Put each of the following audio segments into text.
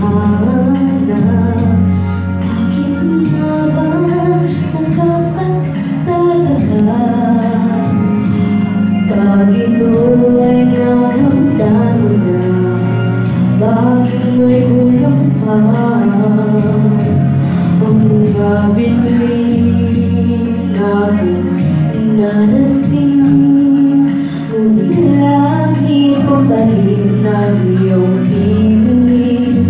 paghahanap. Bakit nga ba nakapagtataka? Pag ito ay nakamtan mo na, bakit may kulang pa? Ang mga bituin namin narating, ngunit langit ko pa rin ang iyong piling.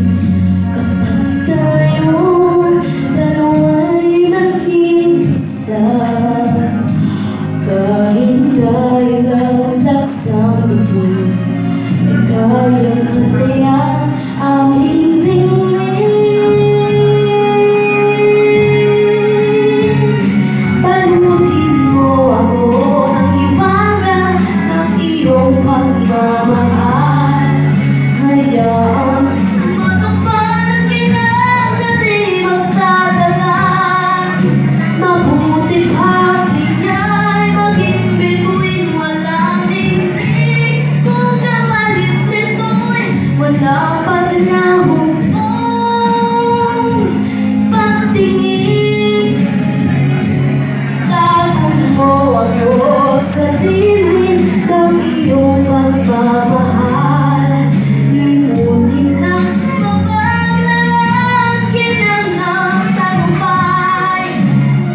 Kapag tayong dalawa'y naging isa, kahit dahil ang laksang bituin, di kayang hatayan aking dingding. Panutin mo ako ng ibaga ng iyong pagmamahal. Hayaan matapan ang kinang na di magtatagal. Mabuti pa kaya'y maging bituin walang dingding. Kung kamalit nito'y walang paglahong mong pagtingin. Tagong mo ako sa dilim ng iyong pagmamahal. Limutin ang mapaglalaki ng tagumpay.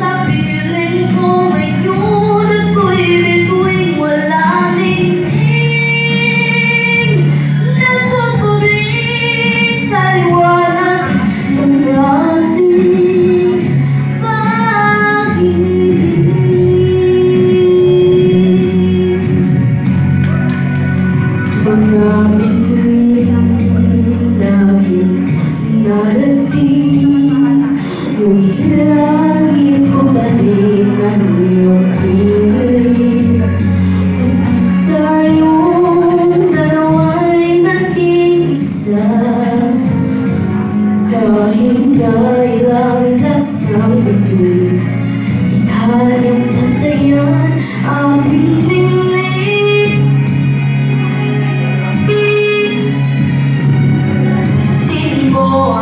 Sa piling ko ngayon ako'y bituin walang dingding. Nagpupuli sa liwanag ng ating pag-ibig. Mga bituin namin narating, ngunit langit ko pa rin ang iyong piling. Kapag tayong dalawa'y naging isa, kahit dahil ang laksang bituin, di kayang hatayan aking dingding. Tingin mo